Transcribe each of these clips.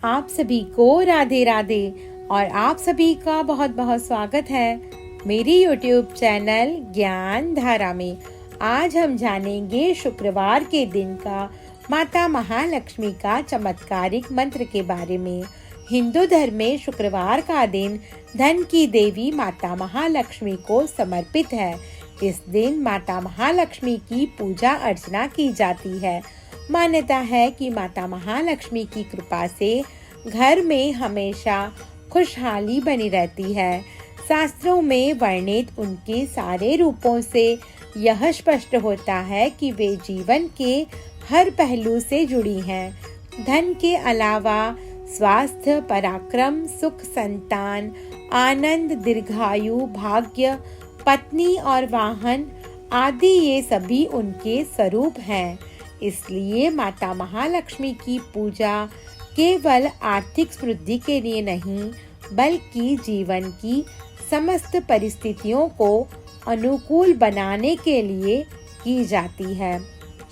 आप सभी को राधे राधे और आप सभी का बहुत बहुत स्वागत है मेरी YouTube चैनल ज्ञान धारा में। आज हम जानेंगे शुक्रवार के दिन का माता महालक्ष्मी का चमत्कारिक मंत्र के बारे में। हिंदू धर्म में शुक्रवार का दिन धन की देवी माता महालक्ष्मी को समर्पित है। इस दिन माता महालक्ष्मी की पूजा अर्चना की जाती है। मान्यता है कि माता महालक्ष्मी की कृपा से घर में हमेशा खुशहाली बनी रहती है। शास्त्रों में वर्णित उनके सारे रूपों से यह स्पष्ट होता है कि वे जीवन के हर पहलू से जुड़ी हैं। धन के अलावा स्वास्थ्य, पराक्रम, सुख, संतान, आनंद, दीर्घायु, भाग्य, पत्नी और वाहन आदि ये सभी उनके स्वरूप हैं। इसलिए माता महालक्ष्मी की पूजा केवल आर्थिक समृद्धि के लिए नहीं, बल्कि जीवन की समस्त परिस्थितियों को अनुकूल बनाने के लिए की जाती है।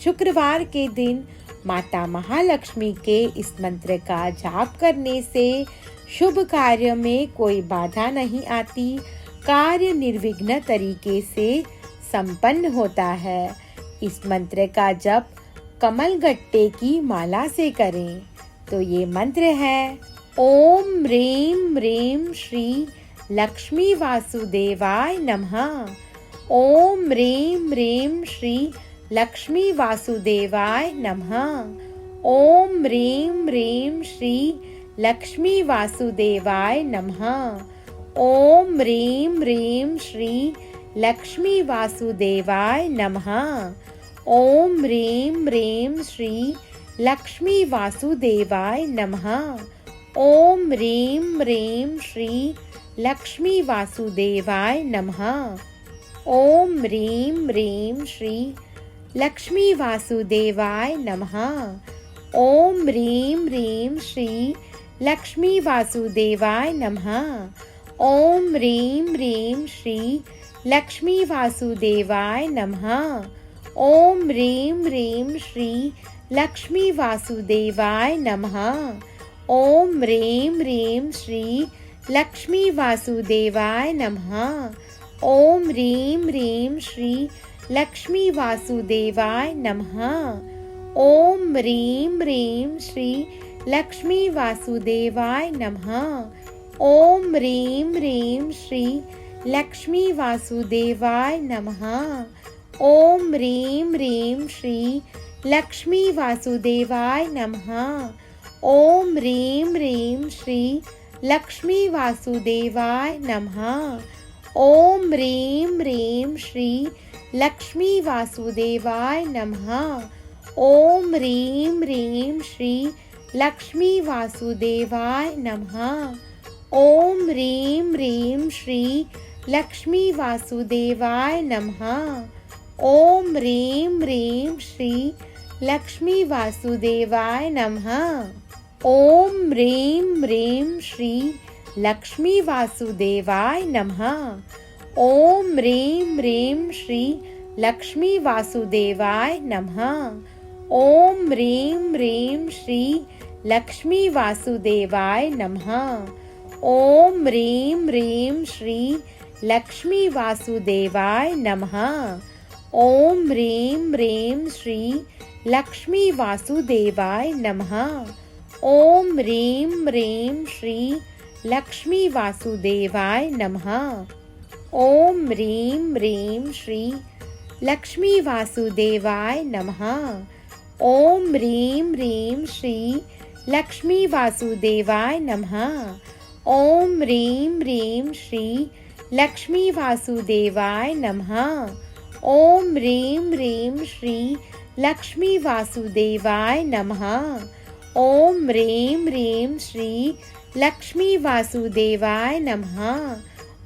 शुक्रवार के दिन माता महालक्ष्मी के इस मंत्र का जाप करने से शुभ कार्य में कोई बाधा नहीं आती, कार्य निर्विघ्न तरीके से संपन्न होता है। इस मंत्र का जप कमल गट्टे की माला से करें। तो ये मंत्र है: ओम ह्रीं ह्रीं श्री लक्ष्मी वासुदेवाय नमः। ओम ह्रीं ह्रीं श्री लक्ष्मी वासुदेवाय नमः। ओम ह्रीं ह्रीं श्री लक्ष्मी वासुदेवाय नमः। ओम ह्रीं ह्रीं श्री लक्ष्मी वासुदेवाय नमः। ओम ह्रीं ह्रीं श्री लक्ष्मी वासुदेवाय नमः। ओम ह्रीं ह्रीं श्री लक्ष्मी वासुदेवाय नमः। ओम ह्रीं ह्रीं श्री लक्ष्मी वासुदेवाय नमः। ओम ह्रीं ह्रीं श्री लक्ष्मी वासुदेवाय नमः। ओम ह्रीं ह्रीं श्री लक्ष्मी वासुदेवाय नमः। ओम ह्रीं ह्रीं श्री लक्ष्मी वासुदेवाय नमः। ओम ह्रीं ह्रीं श्री लक्ष्मी वासुदेवाय नमः। ओम ह्रीं ह्रीं श्री लक्ष्मी वासुदेवाय नमः। ओम ह्रीं ह्रीं श्री लक्ष्मी वासुदेवाय नमः। ओम ह्रीं ह्रीं श्री लक्ष्मी वासुदेवाय नमः। ओम ह्रीं ह्रीं श्री लक्ष्मी वासुदेवाय नमः। ओम ह्रीं ह्रीं श्री लक्ष्मी वासुदेवाय नमः। ओम ह्रीं ह्रीं श्री लक्ष्मी वासुदेवाय नमः। ओम ह्रीं ह्रीं श्री लक्ष्मी वासुदेवाय नमः। ओम ह्रीं ह्रीं श्री लक्ष्मी वासुदेवाय नमः। ओम ह्रीं ह्रीं श्री लक्ष्मी वासुदेवाय नमः। ओम ह्रीं ह्रीं श्री लक्ष्मी वासुदेवाय नमः। ओम ह्रीं ह्रीं श्री लक्ष्मी वासुदेवाय नमः। ओम ह्रीं ह्रीं श्री लक्ष्मी वासुदेवाय नमः। ओम ह्रीं ह्रीं श्री लक्ष्मी वासुदेवाय नमः। ओम ह्रीं ह्रीं श्री लक्ष्मी वासुदेवाय नमः। ओम ह्रीं ह्रीं श्री लक्ष्मी वासुदेवाय नमः। ओम ह्रीं ह्रीं श्री लक्ष्मी वासुदेवाय नमः। ओम ह्रीं ह्रीं श्री लक्ष्मी वासुदेवाय नमः। ओम ह्रीं ह्रीं श्री लक्ष्मी वासुदेवाय नमः। ओम ह्रीं ह्रीं श्री लक्ष्मी वासुदेवाय नमः। ओम ह्रीं ह्रीं श्री लक्ष्मी वासुदेवाय नमः।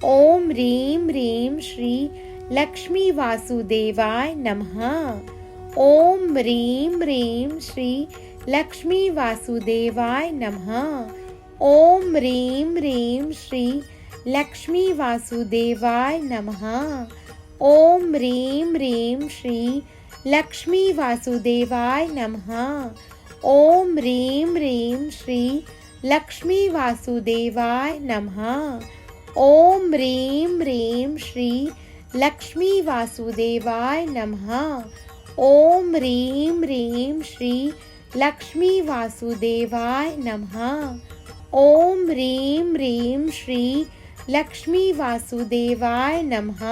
ओम ह्रीं ह्रीं श्री लक्ष्मी वासुदेवाय नमः। ओम ह्रीं ह्रीं श्री लक्ष्मी वासुदेवाय नमः। ओम ह्रीं ह्रीं श्री लक्ष्मी वासुदेवाय नमः। ओम ह्रीं ह्रीं श्री लक्ष्मी वासुदेवाय नमः। ओम ह्रीं ह्रीं श्री लक्ष्मी वासुदेवाय नमः। ओम ह्रीं ह्रीं श्री लक्ष्मी वासुदेवाय नमः। ओम ह्रीं ह्रीं श्री लक्ष्मी वासुदेवाय नमः। ओम ह्रीं ह्रीं श्री लक्ष्मी वासुदेवाय नमः।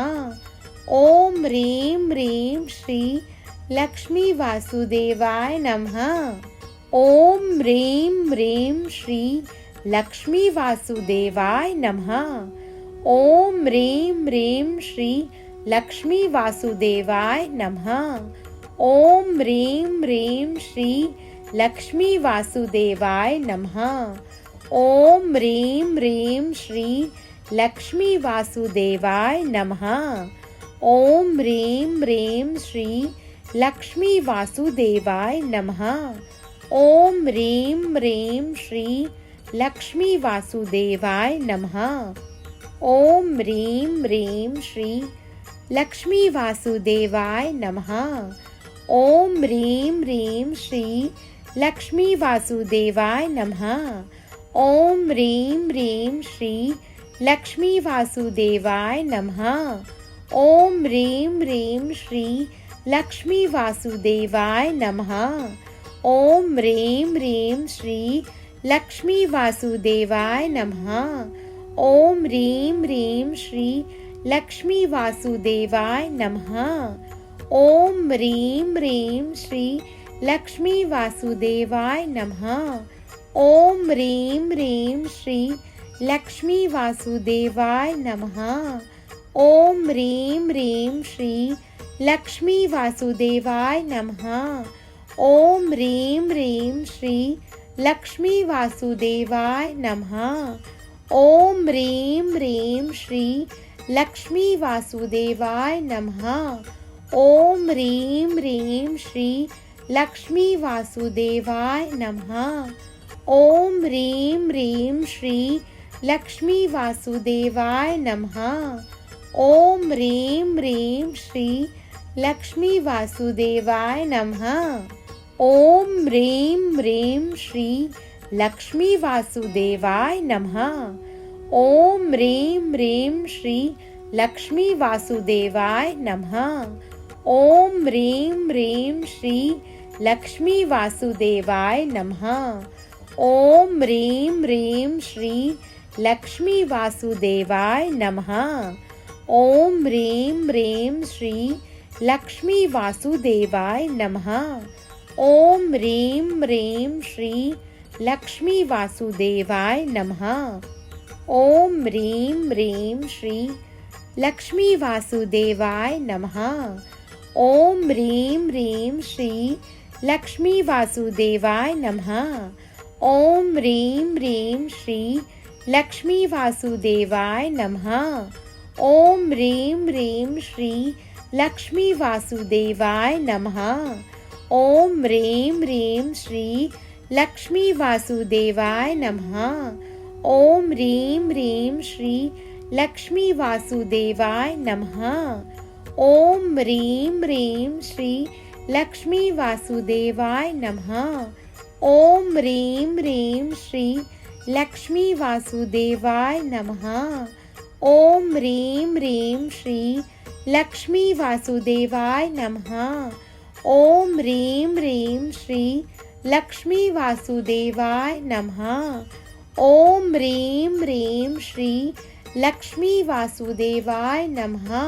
ओम ह्रीं ह्रीं श्री लक्ष्मी वासुदेवाय नमः। ओम ह्रीं ह्रीं श्री लक्ष्मी वासुदेवाय नमः। ओम ह्रीं ह्रीं श्री लक्ष्मी वासुदेवाय नमः। ओम ह्रीं ह्रीं श्री लक्ष्मी वासुदेवाय नमः। ओम ह्रीं ह्रीं श्री लक्ष्मी वासुदेवाय नमः। ओम ह्रीं ह्रीं श्री लक्ष्मी वासुदेवाय नमः। ओम ह्रीं ह्रीं श्री लक्ष्मी वासुदेवाय नमः। ओम ह्रीं ह्रीं श्री लक्ष्मी वासुदेवाय नमः। ओम ह्रीं ह्रीं श्री लक्ष्मी वासुदेवाय नमः। ओम ह्रीं ह्रीं श्री लक्ष्मी वासुदेवाय नमः। ओम ह्रीं ह्रीं श्री लक्ष्मी वासुदेवाय नमः। ओम ह्रीं ह्रीं श्री लक्ष्मी वासुदेवाय नमः। ओम ह्रीं ह्रीं श्री लक्ष्मी वासुदेवाय नमः। ओम ह्रीं ह्रीं श्री लक्ष्मी वासुदेवाय नमः। ओम ह्रीं ह्रीं श्री लक्ष्मी वासुदेवाय नमः। ओम ह्रीं ह्रीं श्री लक्ष्मी वासुदेवाय नमः। ओम ह्रीं ह्रीं श्री लक्ष्मी वासुदेवाय नमः। ओम ह्रीं ह्रीं श्री लक्ष्मी वासुदेवाय नमः। ओम ह्रीं ह्रीं श्री लक्ष्मी वासुदेवाय नमः। ओम ह्रीं ह्रीं श्री लक्ष्मी वासुदेवाय नमः। ओम ह्रीं ह्रीं श्री लक्ष्मी वासुदेवाय नमः। ओम ह्रीं ह्रीं श्री लक्ष्मी वासुदेवाय नमः। ओम ह्रीं ह्रीं श्री लक्ष्मी वासुदेवाय नमः। ओम ह्रीं ह्रीं श्री लक्ष्मी वासुदेवाय नमः। ओम ह्रीं ह्रीं श्री लक्ष्मी वासुदेवाय नमः। ओम ह्रीं ह्रीं श्री लक्ष्मी वासुदेवाय नमः। ओम ह्रीं ह्रीं श्री लक्ष्मी वासुदेवाय नमः। ओम ह्रीं ह्रीं श्री लक्ष्मी वासुदेवाय नमः। ओम ह्रीं ह्रीं श्री लक्ष्मी वासुदेवाय नमः। ओम ह्रीं ह्रीं श्री लक्ष्मी वासुदेवाय नमः। ओम ह्रीं ह्रीं श्री लक्ष्मी वासुदेवाय नमः। ओम ह्रीं ह्रीं श्री लक्ष्मी वासुदेवाय नमः। ओम ह्रीं ह्रीं श्री लक्ष्मी वासुदेवाय नमः। ओम ह्रीं ह्रीं श्री लक्ष्मी वासुदेवाय नमः। ओम ह्रीं ह्रीं श्री लक्ष्मी वासुदेवाय नमः। ओम ह्रीं ह्रीं श्री लक्ष्मी वासुदेवाय नमः। ओम ह्रीं ह्रीं श्री लक्ष्मी वासुदेवाय नमः। ओम ह्रीं ह्रीं श्री लक्ष्मी वासुदेवाय नमः।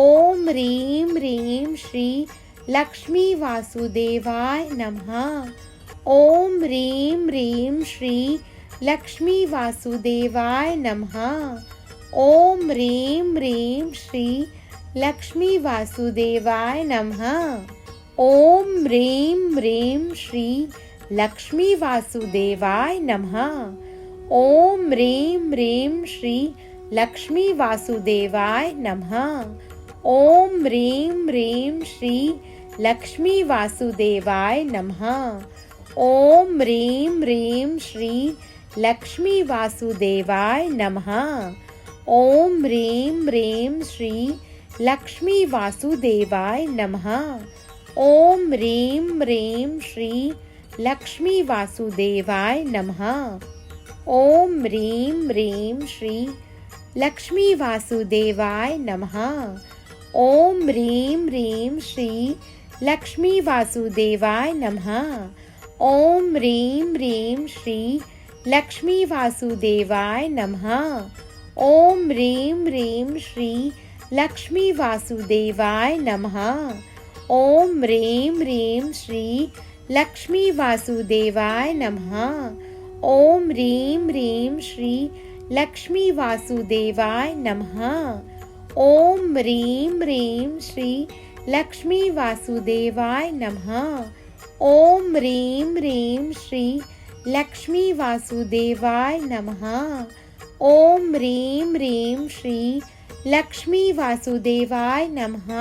ओम ह्रीं ह्रीं श्री लक्ष्मी वासुदेवाय नमः। ओम ह्रीं ह्रीं श्री लक्ष्मी वासुदेवाय नमः। ओम ह्रीं ह्रीं श्री लक्ष्मी वासुदेवाय नमः। ओम ह्रीं ह्रीं श्री लक्ष्मी वासुदेवाय नमः। ओम ह्रीं ह्रीं श्री लक्ष्मी वासुदेवाय नमः। ओम ह्रीं ह्रीं श्री लक्ष्मी वासुदेवाय नमः। ओम ह्रीं ह्रीं श्री लक्ष्मी वासुदेवाय नमः। ओम ह्रीं ह्रीं श्री लक्ष्मी वासुदेवाय नमः। ओम ह्रीं ह्रीं श्री लक्ष्मी वासुदेवाय नमः। ओम ह्रीं ह्रीं श्री लक्ष्मी वासुदेवाय नमः। ओम ह्रीं ह्रीं श्री लक्ष्मी वासुदेवाय नमः। ओम ह्रीं ह्रीं श्री लक्ष्मी वासुदेवाय नमः। ओम ह्रीं ह्रीं श्री लक्ष्मी वासुदेवाय नमः। ओम ह्रीं ह्रीं श्री लक्ष्मी वासुदेवाय नमः। ओम ह्रीं ह्रीं श्री लक्ष्मी वासुदेवाय नमः। ओम ह्रीं ह्रीं श्री लक्ष्मी वासुदेवाय नमः। ओम ह्रीं ह्रीं श्री लक्ष्मी वासुदेवाय नमः। ओम ह्रीं ह्रीं श्री लक्ष्मी वासुदेवाय नमः।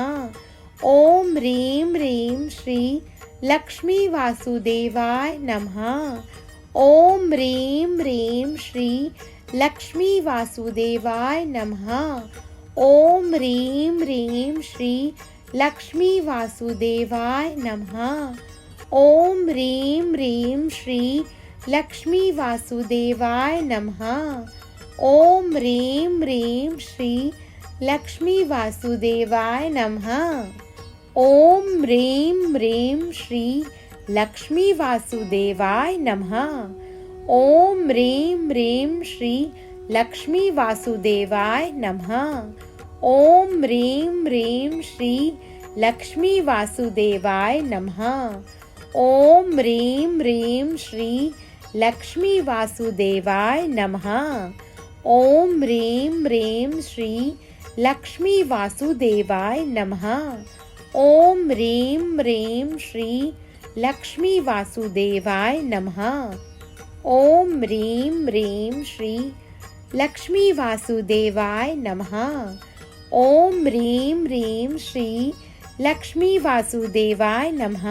ओम ह्रीं ह्रीं श्री लक्ष्मी वासुदेवाय नमः। ओम ह्रीं ह्रीं श्री लक्ष्मी वासुदेवाय नमः। ओम ह्रीं ह्रीं श्री लक्ष्मी वासुदेवाय नमः। ओम ह्रीं ह्रीं श्री लक्ष्मी वासुदेवाय नमः। ओम ह्रीं ह्रीं श्री लक्ष्मी वासुदेवाय नमः। ओम ह्रीं ह्रीं श्री लक्ष्मी वासुदेवाय नमः। ओम ह्रीं ह्रीं श्री लक्ष्मी वासुदेवाय नमः। ओम ह्रीं ह्रीं श्री लक्ष्मी वासुदेवाय नमः। ओम ह्रीं ह्रीं श्री लक्ष्मी वासुदेवाय नमः। ओम ह्रीं ह्रीं श्री लक्ष्मी वासुदेवाय नमः। ओम ह्रीं ह्रीं श्री लक्ष्मी वासुदेवाय नमः। ओम ह्रीं ह्रीं श्री लक्ष्मी वासुदेवाय नमः। ओम ह्रीं ह्रीं श्री लक्ष्मी वासुदेवाय नमः।